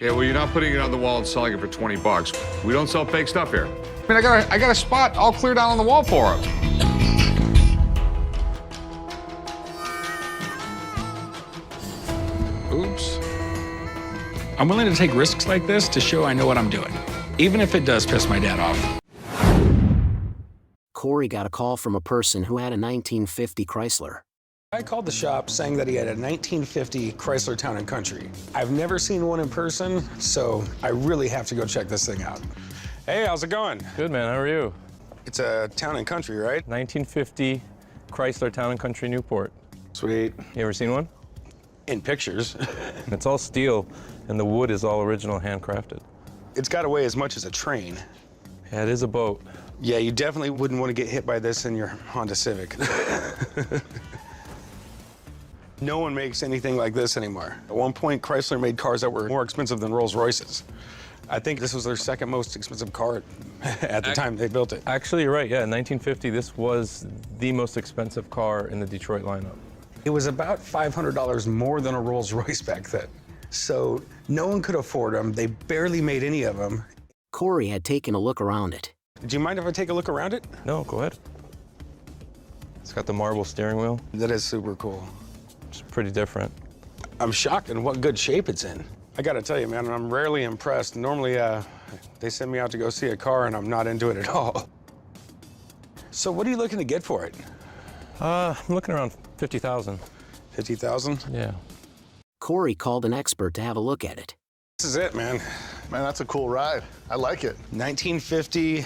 Yeah, well, you're not putting it on the wall and selling it for 20 bucks. We don't sell fake stuff here. I mean, I got a spot all cleared out on the wall for him. Oops. I'm willing to take risks like this to show I know what I'm doing, even if it does piss my dad off. Cory got a call from a person who had a 1950 Chrysler. I called the shop saying that he had a 1950 Chrysler Town & Country. I've never seen one in person, so I really have to go check this thing out. Hey, how's it going? Good, man. How are you? It's a Town & Country, right? 1950 Chrysler Town & Country Newport. Sweet. You ever seen one? In pictures. It's all steel, and the wood is all original, handcrafted. It's got to weigh as much as a train. Yeah, it is a boat. Yeah, you definitely wouldn't want to get hit by this in your Honda Civic. No one makes anything like this anymore. At one point, Chrysler made cars that were more expensive than Rolls Royces. I think this was their second most expensive car at the time they built it. Actually, you're right. Yeah, in 1950, this was the most expensive car in the Detroit lineup. It was about $500 more than a Rolls Royce back then. So no one could afford them. They barely made any of them. Cory had taken a look around it. Do you mind if I take a look around it? No, go ahead. It's got the marble steering wheel. That is super cool. It's pretty different. I'm shocked in what good shape it's in. I gotta tell you, man, I'm rarely impressed. Normally, they send me out to go see a car and I'm not into it at all. So what are you looking to get for it? I'm looking around 50,000. 50,000? Yeah. Cory called an expert to have a look at it. This is it, man. Man, that's a cool ride. I like it. 1950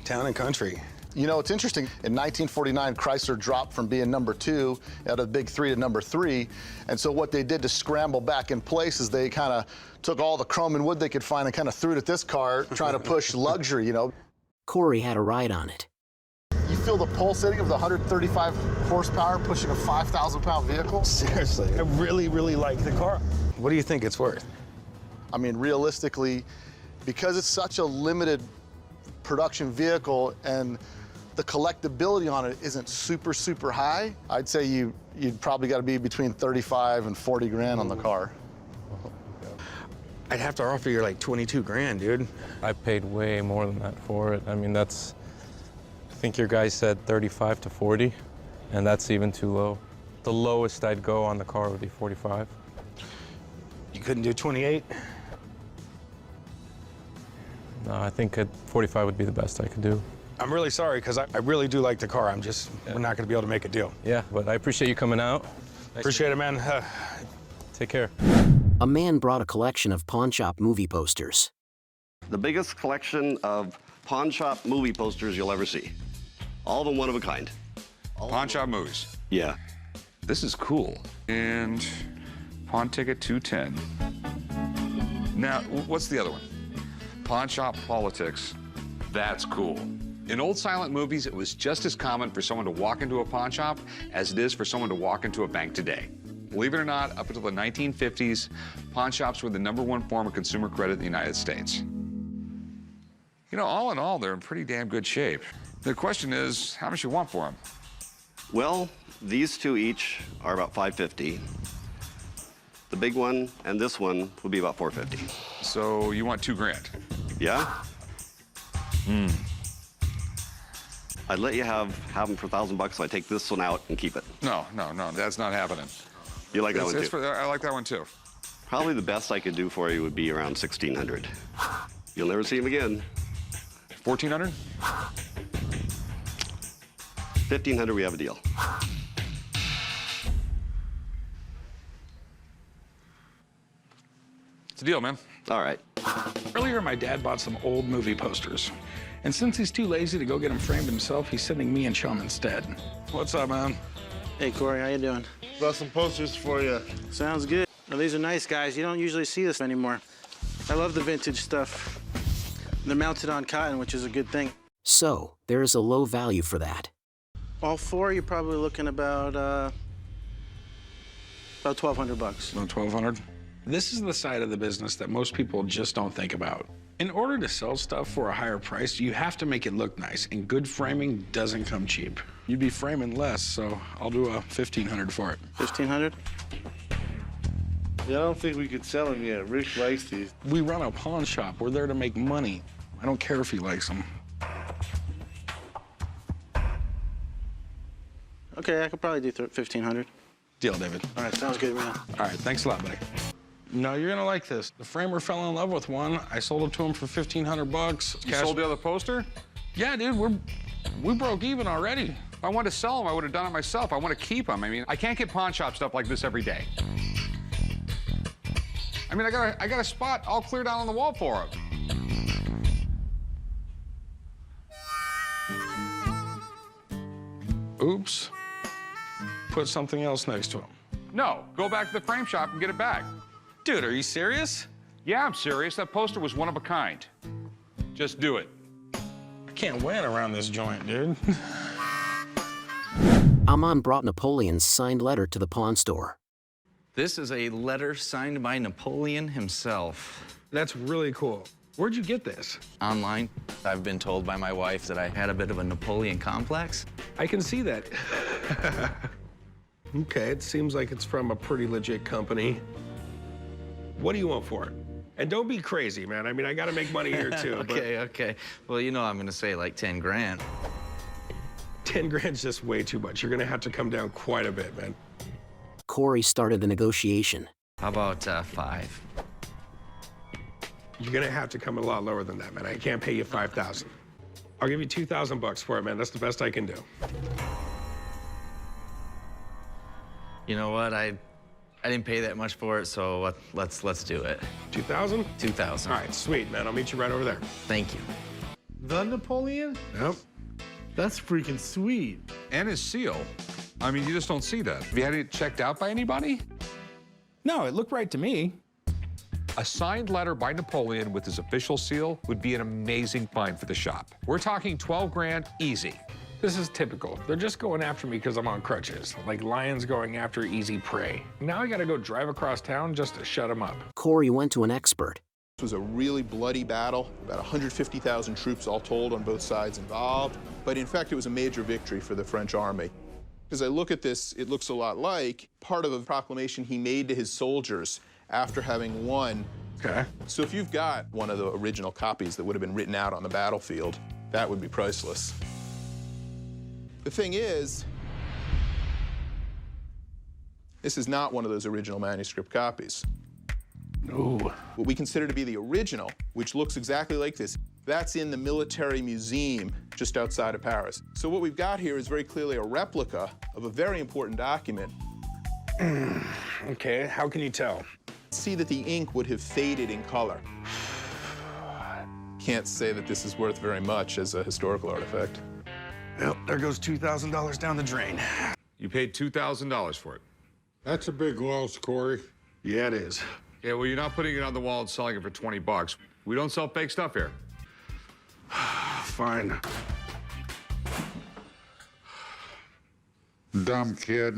Town & Country. You know, it's interesting. In 1949, Chrysler dropped from being number 2 out of the big 3 to number 3. And so what they did to scramble back in place is they kind of took all the chrome and wood they could find and kind of threw it at this car, trying to push luxury, you know. Cory had a ride on it. You feel the pulsating of the 135 horsepower pushing a 5,000-pound vehicle? Seriously, I really, really like the car. What do you think it's worth? I mean, realistically, because it's such a limited production vehicle and the collectability on it isn't super, super high, I'd say you'd probably got to be between 35 and 40 grand on the car. I'd have to offer you like 22 grand, dude. I paid way more than that for it. I mean, I think your guy said 35 to 40, and that's even too low. The lowest I'd go on the car would be 45. You couldn't do 28? No, I think 45 would be the best I could do. I'm really sorry, because I really do like the car. We're not going to be able to make a deal. Yeah, but I appreciate you coming out. Appreciate it, man. Take care. A man brought a collection of pawn shop movie posters. The biggest collection of pawn shop movie posters you'll ever see. All of them one of a kind. Pawn shop movies. Yeah. This is cool. And pawn ticket 210. Now, what's the other one? Pawn shop politics. That's cool. In old silent movies, it was just as common for someone to walk into a pawn shop as it is for someone to walk into a bank today. Believe it or not, up until the 1950s, pawn shops were the #1 form of consumer credit in the United States. You know, all in all, they're in pretty damn good shape. The question is, how much you want for them? Well, these two each are about $550. The big one and this one would be about $450. So you want $2 grand? Yeah? I'd let you have them for $1,000 if I take this one out and keep it. No, that's not happening. You like that one too? I like that one too. Probably the best I could do for you would be around $1,600. You'll never see him again. 1,400? $1,500, we have a deal. It's a deal, man. All right. Earlier, my dad bought some old movie posters. And since he's too lazy to go get them framed himself, he's sending me and Chum instead. What's up, man? Hey, Cory, how you doing? Brought some posters for you. Sounds good. Well, these are nice, guys. You don't usually see this anymore. I love the vintage stuff. They're mounted on cotton, which is a good thing. So, there is a low value for that. All 4, you're probably looking about $1,200. About 1,200. This is the side of the business that most people just don't think about. In order to sell stuff for a higher price, you have to make it look nice, and good framing doesn't come cheap. You'd be framing less, so I'll do a 1,500 for it. 1,500? Yeah, I don't think we could sell them yet. Rick likes these. We run a pawn shop. We're there to make money. I don't care if he likes them. Okay, I could probably do 1,500. Deal, David. All right, sounds good, man. All right, thanks a lot, buddy. No, you're gonna like this. The framer fell in love with one. I sold it to him for $1,500. You sold the other poster? Yeah, dude, we broke even already. If I wanted to sell them, I would have done it myself. I want to keep them. I mean, I can't get pawn shop stuff like this every day. I mean, I got a spot all cleared out on the wall for them. Oops. Put something else next to him. No, go back to the frame shop and get it back. Dude, are you serious? Yeah, I'm serious. That poster was one of a kind. Just do it. I can't win around this joint, dude. Amon brought Napoleon's signed letter to the pawn store. This is a letter signed by Napoleon himself. That's really cool. Where'd you get this? Online, I've been told by my wife that I had a bit of a Napoleon complex. I can see that. Okay, it seems like it's from a pretty legit company. What do you want for it? And don't be crazy, man. I mean, I gotta make money here too. Okay. Well, you know I'm gonna say like 10 grand. 10 grand's just way too much. You're gonna have to come down quite a bit, man. Cory started the negotiation. How about 5? You're gonna have to come a lot lower than that, man. I can't pay you 5,000. I'll give you 2,000 bucks for it, man. That's the best I can do. You know what? I didn't pay that much for it, so let's do it. 2,000? 2,000. All right, sweet, man. I'll meet you right over there. Thank you. The Napoleon? Yep. That's freaking sweet. And his seal. I mean, you just don't see that. Have you had it checked out by anybody? No, it looked right to me. A signed letter by Napoleon with his official seal would be an amazing find for the shop. We're talking 12 grand easy. This is typical. They're just going after me because I'm on crutches, like lions going after easy prey. Now I gotta go drive across town just to shut them up. Cory went to an expert. This was a really bloody battle, about 150,000 troops all told on both sides involved. But in fact, it was a major victory for the French army. As I look at this, it looks a lot like part of a proclamation he made to his soldiers after having won. Okay. So if you've got one of the original copies that would have been written out on the battlefield, that would be priceless. The thing is, this is not one of those original manuscript copies. Ooh. What we consider to be the original, which looks exactly like this, that's in the military museum just outside of Paris. So what we've got here is very clearly a replica of a very important document. Okay, how can you tell? See that the ink would have faded in color. Can't say that this is worth very much as a historical artifact. Well, there goes $2,000 down the drain. You paid $2,000 for it. That's a big loss, Cory. Yeah, it is. Yeah, well, you're not putting it on the wall and selling it for 20 bucks. We don't sell fake stuff here. Fine. Dumb kid.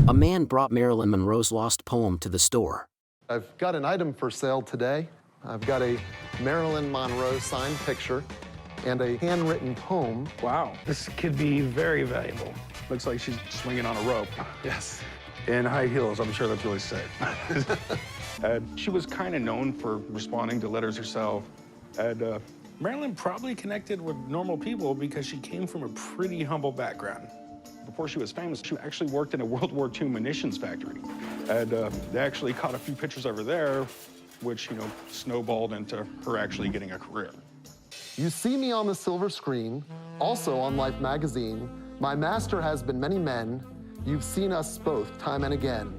A man brought Marilyn Monroe's lost poem to the store. I've got an item for sale today. I've got a Marilyn Monroe signed picture and a handwritten poem. Wow, this could be very valuable. Looks like she's swinging on a rope. Yes. In high heels, I'm sure that's really safe. She was kind of known for responding to letters herself. And Marilyn probably connected with normal people because she came from a pretty humble background. Before she was famous, she actually worked in a World War II munitions factory. And they actually caught a few pictures of her there, which, snowballed into her actually getting a career. You see me on the silver screen, also on Life magazine. My master has been many men. You've seen us both time and again.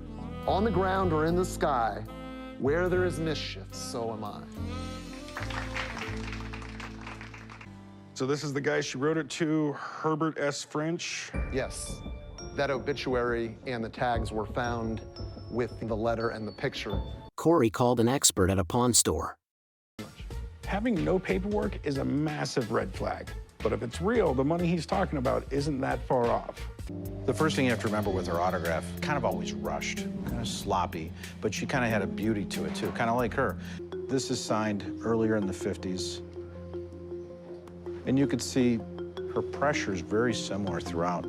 On the ground or in the sky, where there is mischief, so am I. So this is the guy she wrote it to, Herbert S. French? Yes. That obituary and the tags were found with the letter and the picture. Cory called an expert at a pawn store. Having no paperwork is a massive red flag. But if it's real, the money he's talking about isn't that far off. The first thing you have to remember with her autograph, kind of always rushed, kind of sloppy, but she kind of had a beauty to it too, kind of like her. This is signed earlier in the 50s. And you could see her pressure is very similar throughout.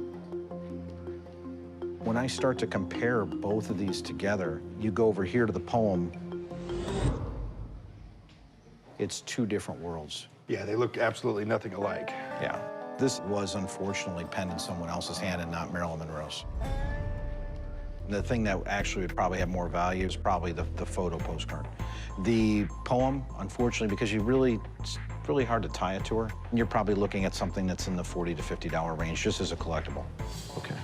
When I start to compare both of these together, you go over here to the poem, it's two different worlds. Yeah, they look absolutely nothing alike. Yeah. This was unfortunately penned in someone else's hand and not Marilyn Monroe's. The thing that actually would probably have more value is probably the photo postcard. The poem, unfortunately, because it's really hard to tie it to her, you're probably looking at something that's in the $40 to $50 range just as a collectible. Okay.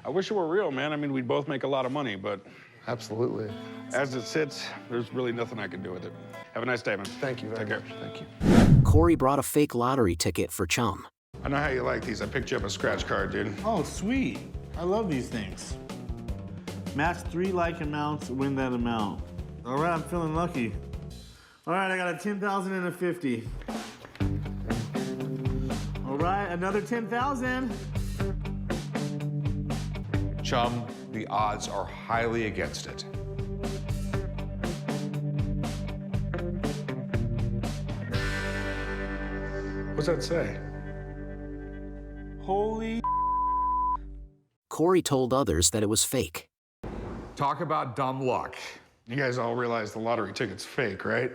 I wish it were real, man. I mean, we'd both make a lot of money, but Absolutely. as it sits, there's really nothing I can do with it. Have a nice day, man. Thank you very Take care. much. Thank you. Cory brought a fake lottery ticket for Chum. I know how you like these. I picked you up a scratch card, dude. Oh, sweet. I love these things. Match 3 like amounts, win that amount. All right, I'm feeling lucky. All right, I got a 10,000 and a 50. All right, another 10,000. Chum, the odds are highly against it. What's that say? Holy. Cory told others that it was fake. Talk about dumb luck. You guys all realize the lottery ticket's fake, right?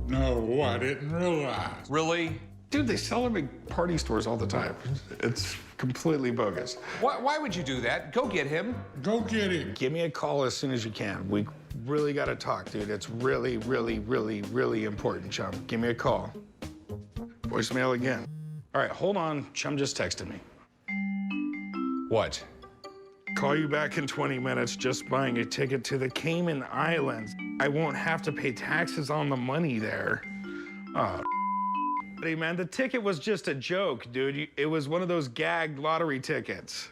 No, I didn't realize. Really? Dude, they sell them at party stores all the time. It's completely bogus. Why would you do that? Go get him. Go get him. Give me a call as soon as you can. We really gotta talk, dude. It's really, really, really, really important, Chum. Give me a call. Voicemail again. All right, hold on. Chum just texted me. What? Call you back in 20 minutes, just buying a ticket to the Cayman Islands. I won't have to pay taxes on the money there. Oh, hey, man, the ticket was just a joke, dude. It was one of those gagged lottery tickets.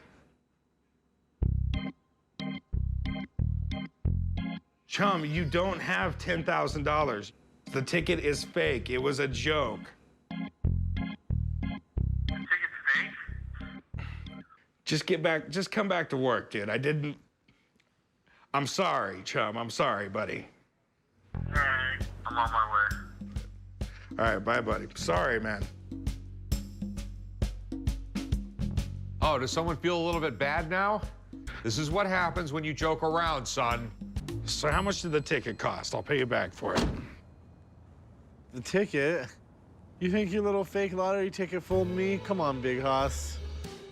Chum, you don't have $10,000. The ticket is fake. It was a joke. Just come back to work, dude. I'm sorry, Chum. I'm sorry, buddy. All right, I'm on my way. All right, bye, buddy. Sorry, man. Oh, does someone feel a little bit bad now? This is what happens when you joke around, son. So how much did the ticket cost? I'll pay you back for it. The ticket? You think your little fake lottery ticket fooled me? Come on, Big Hoss.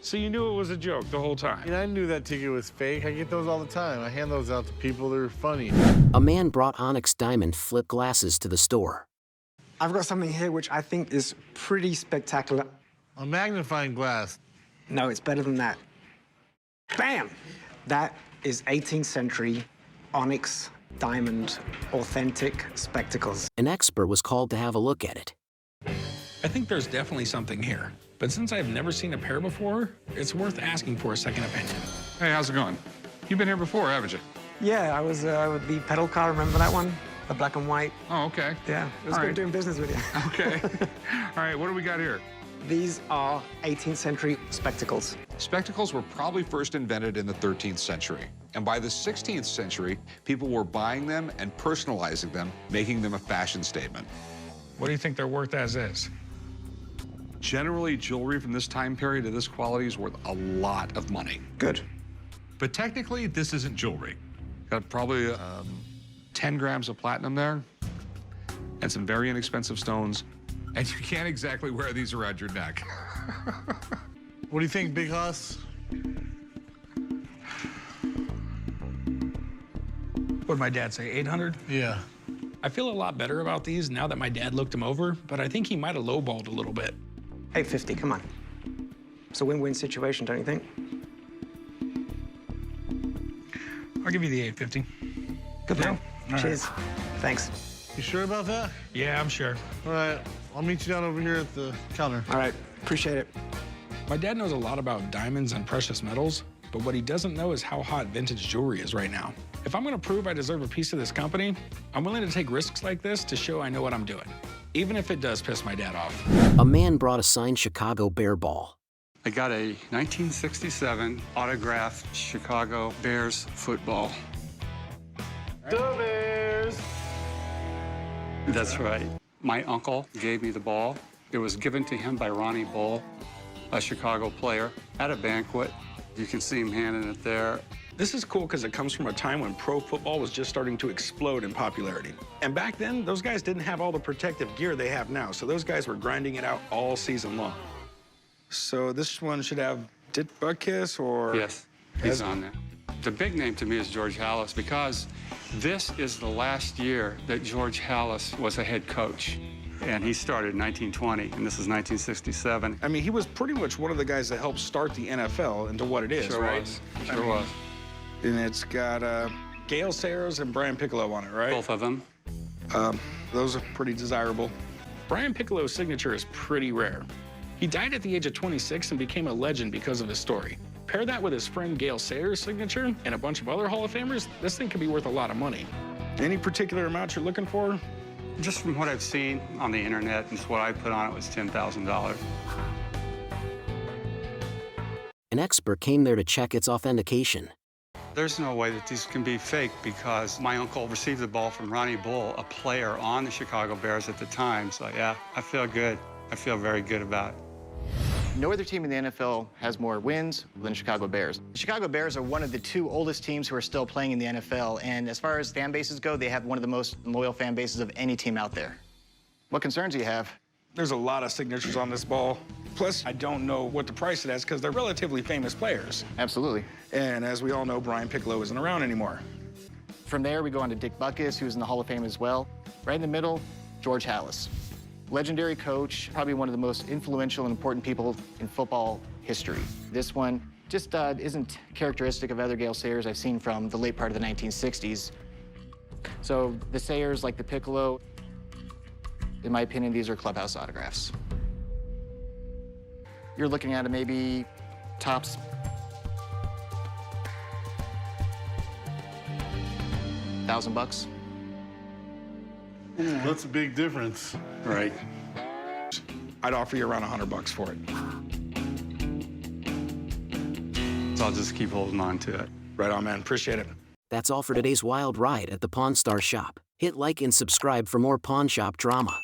So you knew it was a joke the whole time? You know, I knew that ticket was fake. I get those all the time. I hand those out to people. They're funny. A man brought Onyx Diamond flip glasses to the store. I've got something here which I think is pretty spectacular. A magnifying glass. No, it's better than that. Bam! That is 18th century onyx diamond authentic spectacles. An expert was called to have a look at it. I think there's definitely something here. But since I've never seen a pair before, it's worth asking for a second opinion. Hey, how's it going? You've been here before, haven't you? Yeah, I was with the pedal car. Remember that one? The black and white. Oh, okay. Yeah, it was All good right. doing business with you. Okay. All right, what do we got here? These are 18th century spectacles. Spectacles were probably first invented in the 13th century. And by the 16th century, people were buying them and personalizing them, making them a fashion statement. What do you think they're worth as is? Generally, jewelry from this time period of this quality is worth a lot of money. Good. But technically, this isn't jewelry. Got probably 10 grams of platinum there and some very inexpensive stones. And you can't exactly wear these around your neck. What do you think, Big Hoss? What'd my dad say, 800? Yeah. I feel a lot better about these now that my dad looked them over, but I think he might have lowballed a little bit. 850, come on. It's a win-win situation, don't you think? I'll give you the 850. Good man. All Cheers. right. Thanks. You sure about that? Yeah, I'm sure. All right, I'll meet you down over here at the counter. All right, appreciate it. My dad knows a lot about diamonds and precious metals, but what he doesn't know is how hot vintage jewelry is right now. If I'm gonna prove I deserve a piece of this company, I'm willing to take risks like this to show I know what I'm doing, even if it does piss my dad off. A man brought a signed Chicago Bear ball. I got a 1967 autographed Chicago Bears football. The Bears! That's right. My uncle gave me the ball. It was given to him by Ronnie Bull, a Chicago player, at a banquet. You can see him handing it there. This is cool because it comes from a time when pro football was just starting to explode in popularity. And back then, those guys didn't have all the protective gear they have now, so those guys were grinding it out all season long. So this one should have Dick Butkus or... Yes, he's on there. The big name to me is George Halas because this is the last year that George Halas was a head coach. And he started in 1920, and this is 1967. I mean, he was pretty much one of the guys that helped start the NFL into what it is, Sure right? was. Sure was. And it's got Gale Sayers and Brian Piccolo on it, right? Both of them. Those are pretty desirable. Brian Piccolo's signature is pretty rare. He died at the age of 26 and became a legend because of his story. Pair that with his friend Gale Sayers' signature and a bunch of other Hall of Famers, this thing could be worth a lot of money. Any particular amount you're looking for? Just from what I've seen on the internet and what I put on it was $10,000. An expert came there to check its authentication. There's no way that these can be fake because my uncle received the ball from Ronnie Bull, a player on the Chicago Bears at the time. So yeah, I feel good. I feel very good about it. No other team in the NFL has more wins than the Chicago Bears. The Chicago Bears are one of the 2 oldest teams who are still playing in the NFL, and as far as fan bases go, they have one of the most loyal fan bases of any team out there. What concerns do you have? There's a lot of signatures on this ball. Plus, I don't know what to price it as because they're relatively famous players. Absolutely. And as we all know, Brian Piccolo isn't around anymore. From there, we go on to Dick Butkus, who's in the Hall of Fame as well. Right in the middle, George Halas. Legendary coach, probably one of the most influential and important people in football history. This one just isn't characteristic of other Gale Sayers I've seen from the late part of the 1960s. So the Sayers, like the Piccolo, in my opinion, these are clubhouse autographs. You're looking at maybe tops $1,000. That's a big difference. Right. I'd offer you around $100 for it. So I'll just keep holding on to it. Right on, man. Appreciate it. That's all for today's wild ride at the Pawn Star Shop. Hit like and subscribe for more pawn shop drama.